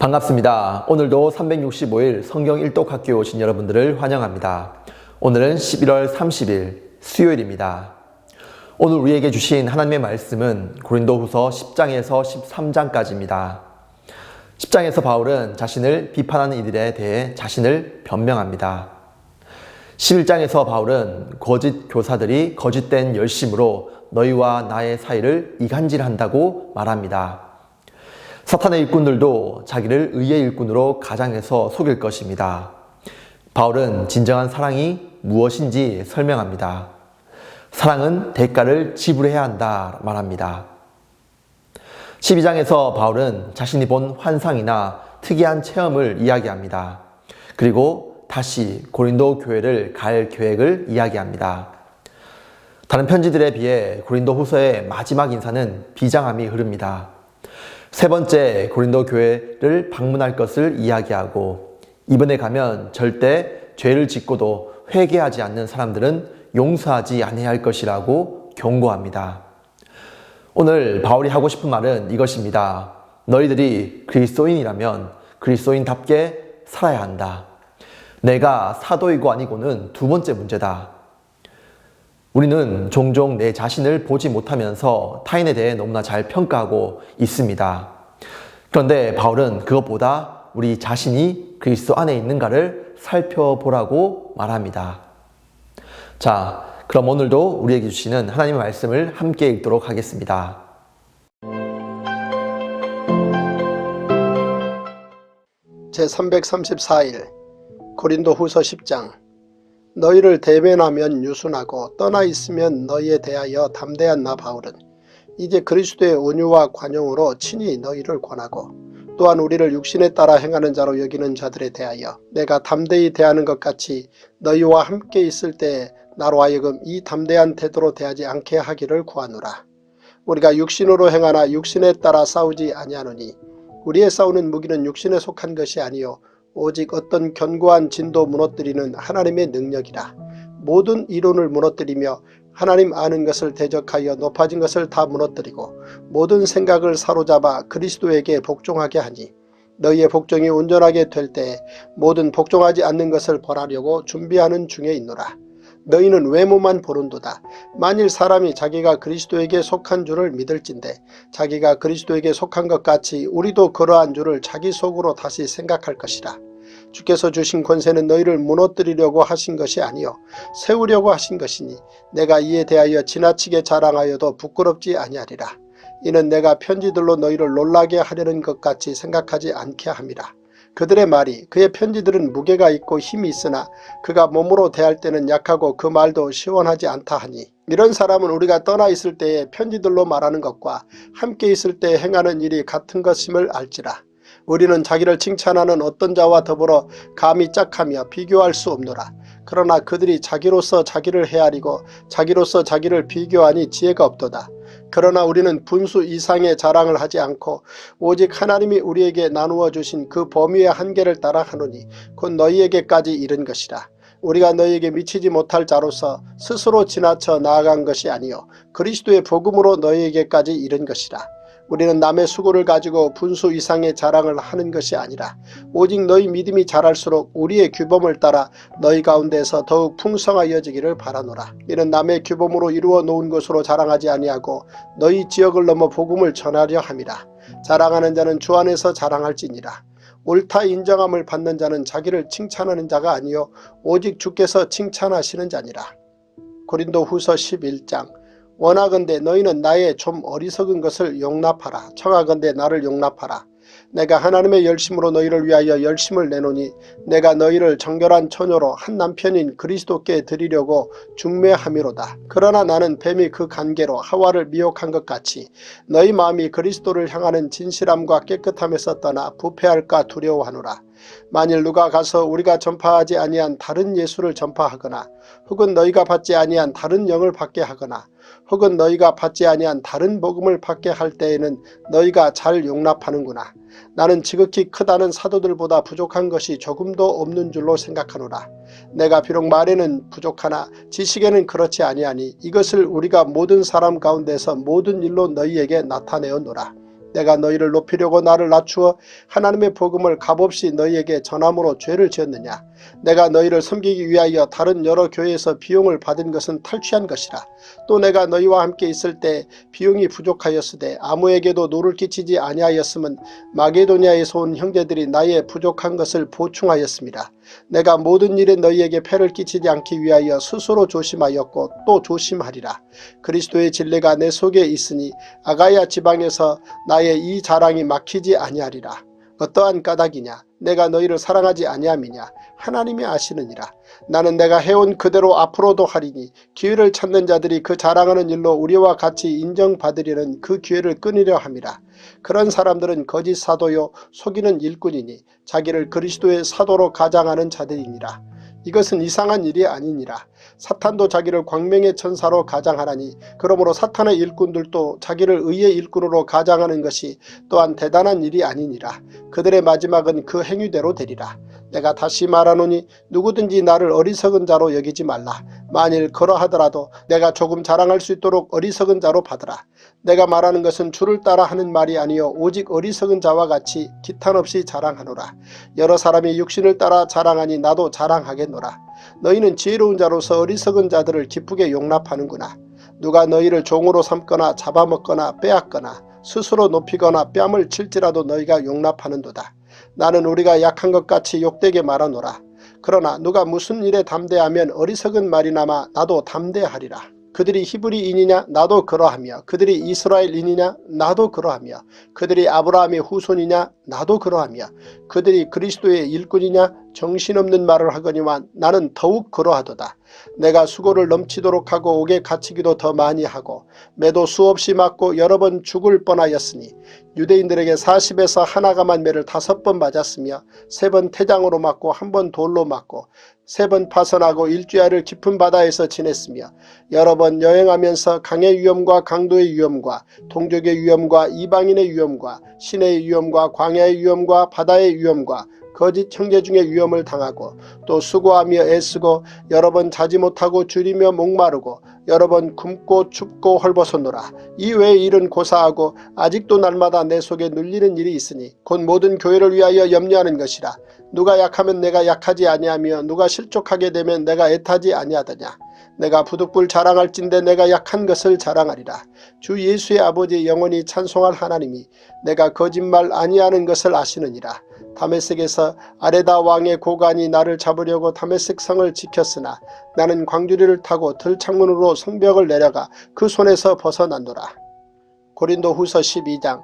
반갑습니다. 오늘도 365일 성경 일독학교 오신 여러분들을 환영합니다. 오늘은 11월 30일 수요일입니다. 오늘 우리에게 주신 하나님의 말씀은 고린도후서 10장에서 13장까지입니다. 10장에서 바울은 자신을 비판하는 이들에 대해 자신을 변명합니다. 11장에서 바울은 거짓 교사들이 거짓된 열심으로 너희와 나의 사이를 이간질한다고 말합니다. 사탄의 일꾼들도 자기를 의의 일꾼으로 가장해서 속일 것입니다. 바울은 진정한 사랑이 무엇인지 설명합니다. 사랑은 대가를 지불해야 한다 말합니다. 12장에서 바울은 자신이 본 환상이나 특이한 체험을 이야기합니다. 그리고 다시 고린도 교회를 갈 계획을 이야기합니다. 다른 편지들에 비해 고린도 후서의 마지막 인사는 비장함이 흐릅니다. 세 번째 고린도 교회를 방문할 것을 이야기하고 이번에 가면 절대 죄를 짓고도 회개하지 않는 사람들은 용서하지 않아야 할 것이라고 경고합니다. 오늘 바울이 하고 싶은 말은 이것입니다. 너희들이 그리스도인이라면 그리스도인답게 살아야 한다. 내가 사도이고 아니고는 두 번째 문제다. 우리는 종종 내 자신을 보지 못하면서 타인에 대해 너무나 잘 평가하고 있습니다. 그런데 바울은 그것보다 우리 자신이 그리스도 안에 있는가를 살펴보라고 말합니다. 자, 그럼 오늘도 우리에게 주시는 하나님의 말씀을 함께 읽도록 하겠습니다. 제334일 고린도후서 10장. 너희를 대면하면 유순하고 떠나 있으면 너희에 대하여 담대한 나 바울은 이제 그리스도의 온유와 관용으로 친히 너희를 권하고 또한 우리를 육신에 따라 행하는 자로 여기는 자들에 대하여 내가 담대히 대하는 것 같이 너희와 함께 있을 때에 나로 하여금 이 담대한 태도로 대하지 않게 하기를 구하노라. 우리가 육신으로 행하나 육신에 따라 싸우지 아니하노니 우리의 싸우는 무기는 육신에 속한 것이 아니요 오직 어떤 견고한 진도 무너뜨리는 하나님의 능력이라. 모든 이론을 무너뜨리며 하나님 아는 것을 대적하여 높아진 것을 다 무너뜨리고 모든 생각을 사로잡아 그리스도에게 복종하게 하니 너희의 복종이 온전하게 될 때에 모든 복종하지 않는 것을 벌하려고 준비하는 중에 있노라. 너희는 외모만 보는도다. 만일 사람이 자기가 그리스도에게 속한 줄을 믿을진대 자기가 그리스도에게 속한 것 같이 우리도 그러한 줄을 자기 속으로 다시 생각할 것이라. 주께서 주신 권세는 너희를 무너뜨리려고 하신 것이 아니요 세우려고 하신 것이니 내가 이에 대하여 지나치게 자랑하여도 부끄럽지 아니하리라. 이는 내가 편지들로 너희를 놀라게 하려는 것 같이 생각하지 않게 함이라. 그들의 말이 그의 편지들은 무게가 있고 힘이 있으나 그가 몸으로 대할 때는 약하고 그 말도 시원하지 않다 하니 이런 사람은 우리가 떠나 있을 때에 편지들로 말하는 것과 함께 있을 때 행하는 일이 같은 것임을 알지라. 우리는 자기를 칭찬하는 어떤 자와 더불어 감히 짝하며 비교할 수 없노라. 그러나 그들이 자기로서 자기를 헤아리고 자기로서 자기를 비교하니 지혜가 없도다. 그러나 우리는 분수 이상의 자랑을 하지 않고 오직 하나님이 우리에게 나누어 주신 그 범위의 한계를 따라 하노니 곧 너희에게까지 이른 것이라. 우리가 너희에게 미치지 못할 자로서 스스로 지나쳐 나아간 것이 아니요 그리스도의 복음으로 너희에게까지 이른 것이라. 우리는 남의 수고를 가지고 분수 이상의 자랑을 하는 것이 아니라 오직 너희 믿음이 자랄수록 우리의 규범을 따라 너희 가운데서 더욱 풍성하여지기를 바라노라. 이는 남의 규범으로 이루어 놓은 것으로 자랑하지 아니하고 너희 지역을 넘어 복음을 전하려 함이라. 자랑하는 자는 주 안에서 자랑할지니라. 옳다 인정함을 받는 자는 자기를 칭찬하는 자가 아니요 오직 주께서 칭찬하시는 자니라. 고린도후서 11장. 원하건대 너희는 나의 좀 어리석은 것을 용납하라. 청하건대 나를 용납하라. 내가 하나님의 열심으로 너희를 위하여 열심을 내노니 내가 너희를 정결한 처녀로 한 남편인 그리스도께 드리려고 중매함이로다. 그러나 나는 뱀이 그 간계로 하와를 미혹한 것 같이 너희 마음이 그리스도를 향하는 진실함과 깨끗함에서 떠나 부패할까 두려워하노라. 만일 누가 가서 우리가 전파하지 아니한 다른 예수를 전파하거나 혹은 너희가 받지 아니한 다른 영을 받게 하거나 혹은 너희가 받지 아니한 다른 복음을 받게 할 때에는 너희가 잘 용납하는구나. 나는 지극히 크다는 사도들보다 부족한 것이 조금도 없는 줄로 생각하노라. 내가 비록 말에는 부족하나 지식에는 그렇지 아니하니 이것을 우리가 모든 사람 가운데서 모든 일로 너희에게 나타내었노라. 내가 너희를 높이려고 나를 낮추어 하나님의 복음을 값없이 너희에게 전함으로 죄를 지었느냐. 내가 너희를 섬기기 위하여 다른 여러 교회에서 비용을 받은 것은 탈취한 것이라. 또 내가 너희와 함께 있을 때 비용이 부족하였으되 아무에게도 노를 끼치지 아니하였음은 마게도냐에서 온 형제들이 나의 부족한 것을 보충하였습니다. 내가 모든 일에 너희에게 폐를 끼치지 않기 위하여 스스로 조심하였고 또 조심하리라. 그리스도의 진리가 내 속에 있으니 아가야 지방에서 나의 이 자랑이 막히지 아니하리라. 어떠한 까닭이냐? 내가 너희를 사랑하지 아니함이냐? 하나님이 아시느니라. 나는 내가 해온 그대로 앞으로도 하리니 기회를 찾는 자들이 그 자랑하는 일로 우리와 같이 인정받으려는 그 기회를 끊으려 함이라. 그런 사람들은 거짓 사도요 속이는 일꾼이니 자기를 그리스도의 사도로 가장하는 자들이니라. 이것은 이상한 일이 아니니라. 사탄도 자기를 광명의 천사로 가장하나니 그러므로 사탄의 일꾼들도 자기를 의의 일꾼으로 가장하는 것이 또한 대단한 일이 아니니라. 그들의 마지막은 그 행위대로 되리라. 내가 다시 말하노니 누구든지 나를 어리석은 자로 여기지 말라. 만일 그러하더라도 내가 조금 자랑할 수 있도록 어리석은 자로 받으라. 내가 말하는 것은 주를 따라 하는 말이 아니요 오직 어리석은 자와 같이 기탄 없이 자랑하노라. 여러 사람이 육신을 따라 자랑하니 나도 자랑하겠노라. 너희는 지혜로운 자로서 어리석은 자들을 기쁘게 용납하는구나. 누가 너희를 종으로 삼거나 잡아먹거나 빼앗거나 스스로 높이거나 뺨을 칠지라도 너희가 용납하는도다. 나는 우리가 약한 것 같이 욕되게 말하노라. 그러나 누가 무슨 일에 담대하면 어리석은 말이나마 나도 담대하리라. 그들이 히브리인이냐 나도 그러하며 그들이 이스라엘인이냐 나도 그러하며 그들이 아브라함의 후손이냐 나도 그러하며 그들이 그리스도의 일꾼이냐 정신없는 말을 하거니와 나는 더욱 그러하도다. 내가 수고를 넘치도록 하고 옥에 갇히기도 더 많이 하고 매도 수없이 맞고 여러 번 죽을 뻔하였으니 유대인들에게 40에서 하나가만 매를 5번 맞았으며 3번 태장으로 맞고 1번 돌로 맞고 3번 파선하고 일주야를 깊은 바다에서 지냈으며 여러 번 여행하면서 강의 위험과 강도의 위험과 동족의 위험과 이방인의 위험과 시내의 위험과 광야의 위험과 바다의 위험과 거짓 형제 중에 위험을 당하고 또 수고하며 애쓰고 여러 번 자지 못하고 줄이며 목마르고 여러 번 굶고 춥고 헐벗었노라. 이 외의 일은 고사하고 아직도 날마다 내 속에 눌리는 일이 있으니 곧 모든 교회를 위하여 염려하는 것이라. 누가 약하면 내가 약하지 아니하며 누가 실족하게 되면 내가 애타지 아니하더냐. 내가 부득불 자랑할진대 내가 약한 것을 자랑하리라. 주 예수의 아버지 영원히 찬송할 하나님이 내가 거짓말 아니하는 것을 아시느니라. 다메섹에서 아레다 왕의 고관이 나를 잡으려고 다메섹 성을 지켰으나 나는 광주리를 타고 들창문으로 성벽을 내려가 그 손에서 벗어난노라. 고린도 후서 12장.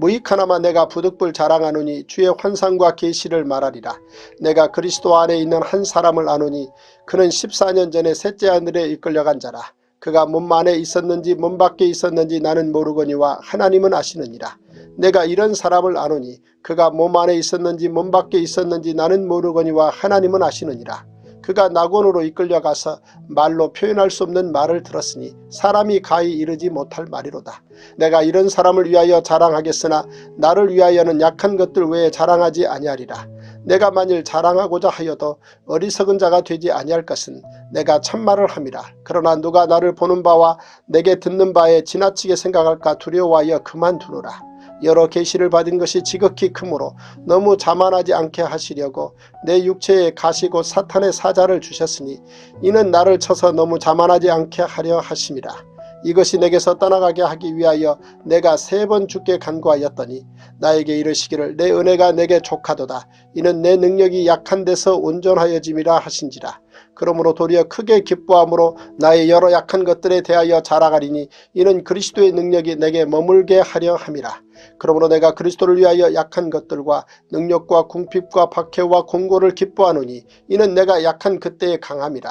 무익하나마 내가 부득불 자랑하노니 주의 환상과 계시를 말하리라. 내가 그리스도 안에 있는 한 사람을 아노니 그는 14년 전에 셋째 하늘에 이끌려간 자라. 그가 몸 안에 있었는지 몸 밖에 있었는지 나는 모르거니와 하나님은 아시느니라. 내가 이런 사람을 아노니 그가 몸 안에 있었는지 몸 밖에 있었는지 나는 모르거니와 하나님은 아시느니라. 그가 낙원으로 이끌려가서 말로 표현할 수 없는 말을 들었으니 사람이 가히 이르지 못할 말이로다. 내가 이런 사람을 위하여 자랑하겠으나 나를 위하여는 약한 것들 외에 자랑하지 아니하리라. 내가 만일 자랑하고자 하여도 어리석은 자가 되지 아니할 것은 내가 참말을 함이라. 그러나 누가 나를 보는 바와 내게 듣는 바에 지나치게 생각할까 두려워하여 그만두노라. 여러 계시를 받은 것이 지극히 크므로 너무 자만하지 않게 하시려고 내 육체에 가시고 사탄의 사자를 주셨으니 이는 나를 쳐서 너무 자만하지 않게 하려 하심이라. 이것이 내게서 떠나가게 하기 위하여 내가 3번 주께 간구하였더니 나에게 이르시기를 내 은혜가 내게 족하도다. 이는 내 능력이 약한 데서 온전하여짐이라 하신지라. 그러므로 도리어 크게 기뻐함으로 나의 여러 약한 것들에 대하여 자랑하리니 이는 그리스도의 능력이 내게 머물게 하려 함이라. 그러므로 내가 그리스도를 위하여 약한 것들과 능력과 궁핍과 박해와 공고를 기뻐하노니 이는 내가 약한 그때의 강함이라.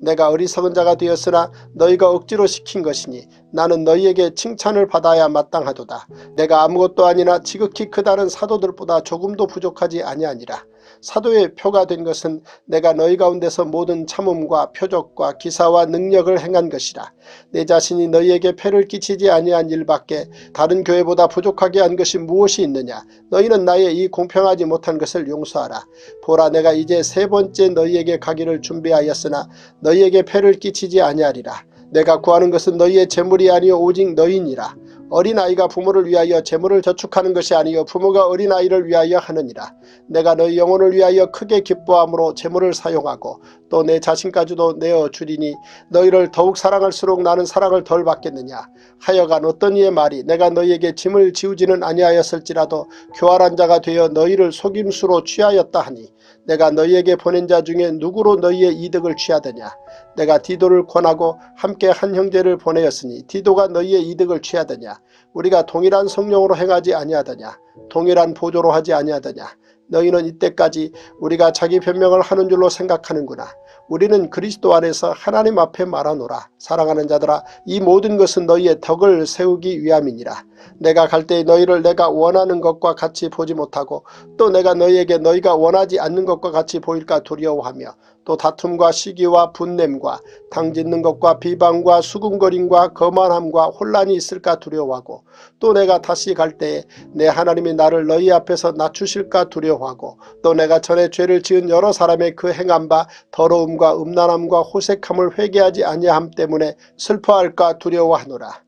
내가 어리석은 자가 되었으나 너희가 억지로 시킨 것이니 나는 너희에게 칭찬을 받아야 마땅하도다. 내가 아무것도 아니나 지극히 크다는 사도들보다 조금도 부족하지 아니하니라. 사도의 표가 된 것은 내가 너희 가운데서 모든 참음과 표적과 기사와 능력을 행한 것이라. 내 자신이 너희에게 폐를 끼치지 아니한 일밖에 다른 교회보다 부족하게 한 것이 무엇이 있느냐. 너희는 나의 이 공평하지 못한 것을 용서하라. 보라, 내가 이제 3번째 너희에게 가기를 준비하였으나 너희에게 폐를 끼치지 아니하리라. 내가 구하는 것은 너희의 재물이 아니요 오직 너희니라. 어린아이가 부모를 위하여 재물을 저축하는 것이 아니요 부모가 어린아이를 위하여 하느니라. 내가 너희 영혼을 위하여 크게 기뻐함으로 재물을 사용하고 또 내 자신까지도 내어 주리니 너희를 더욱 사랑할수록 나는 사랑을 덜 받겠느냐. 하여간 어떤 이의 말이 내가 너희에게 짐을 지우지는 아니하였을지라도 교활한 자가 되어 너희를 속임수로 취하였다 하니 내가 너희에게 보낸 자 중에 누구로 너희의 이득을 취하더냐. 내가 디도를 권하고 함께 한 형제를 보내었으니 디도가 너희의 이득을 취하더냐. 우리가 동일한 성령으로 행하지 아니하더냐. 동일한 보조로 하지 아니하더냐. 너희는 이때까지 우리가 자기 변명을 하는 줄로 생각하는구나. 우리는 그리스도 안에서 하나님 앞에 말하노라. 사랑하는 자들아, 이 모든 것은 너희의 덕을 세우기 위함이니라. 내가 갈 때에 너희를 내가 원하는 것과 같이 보지 못하고 또 내가 너희에게 너희가 원하지 않는 것과 같이 보일까 두려워하며 또 다툼과 시기와 분냄과 당짓는 것과 비방과 수군거림과 거만함과 혼란이 있을까 두려워하고 또 내가 다시 갈 때에 내 하나님이 나를 너희 앞에서 낮추실까 두려워하고 또 내가 전에 죄를 지은 여러 사람의 그 행한 바 더러움과 음란함과 호색함을 회개하지 아니함 때문에 슬퍼할까 두려워하노라.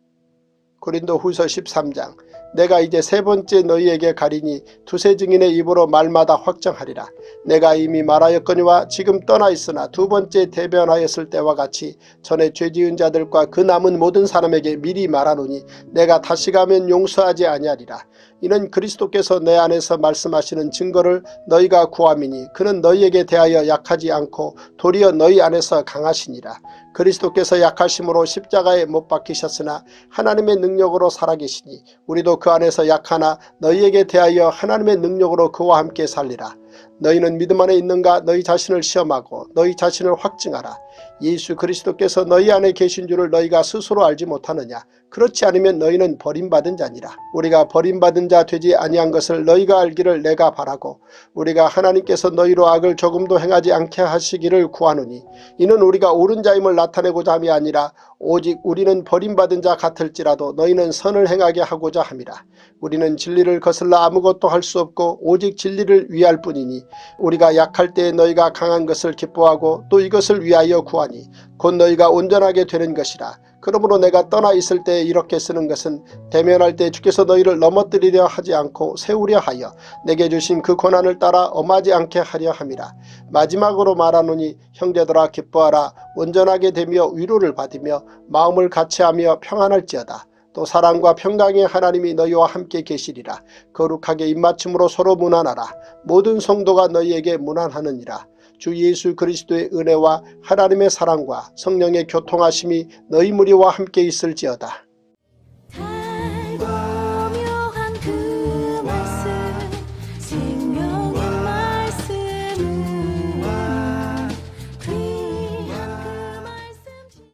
고린도 후서 13장. 내가 이제 세 번째 너희에게 가리니 두세 증인의 입으로 말마다 확정하리라. 내가 이미 말하였거니와 지금 떠나 있으나 두 번째 대변하였을 때와 같이 전에 죄지은 자들과 그 남은 모든 사람에게 미리 말하노니 내가 다시 가면 용서하지 아니하리라. 이는 그리스도께서 내 안에서 말씀하시는 증거를 너희가 구함이니 그는 너희에게 대하여 약하지 않고 도리어 너희 안에서 강하시니라. 그리스도께서 약하심으로 십자가에 못 박히셨으나 하나님의 능력으로 살아계시니 우리도 그 안에서 약하나 너희에게 대하여 하나님의 능력으로 그와 함께 살리라. 너희는 믿음 안에 있는가? 너희 자신을 시험하고 너희 자신을 확증하라. 예수 그리스도께서 너희 안에 계신 줄을 너희가 스스로 알지 못하느냐? 그렇지 않으면 너희는 버림받은 자니라. 우리가 버림받은 자 되지 아니한 것을 너희가 알기를 내가 바라고 우리가 하나님께서 너희로 악을 조금도 행하지 않게 하시기를 구하노니 이는 우리가 옳은 자임을 나타내고자 함이 아니라 오직 우리는 버림받은 자 같을지라도 너희는 선을 행하게 하고자 함이라. 우리는 진리를 거슬러 아무것도 할 수 없고 오직 진리를 위할 뿐이니 우리가 약할 때에 너희가 강한 것을 기뻐하고 또 이것을 위하여 구하니 곧 너희가 온전하게 되는 것이라. 그러므로 내가 떠나 있을 때에 이렇게 쓰는 것은 대면할 때 주께서 너희를 넘어뜨리려 하지 않고 세우려 하여 내게 주신 그 고난을 따라 엄하지 않게 하려 함이라. 마지막으로 말하노니 형제들아 기뻐하라. 온전하게 되며 위로를 받으며 마음을 같이하며 평안할지어다. 또 사랑과 평강의 하나님이 너희와 함께 계시리라. 거룩하게 입맞춤으로 서로 문안하라. 모든 성도가 너희에게 문안하느니라. 주 예수 그리스도의 은혜와 하나님의 사랑과 성령의 교통하심이 너희 무리와 함께 있을지어다.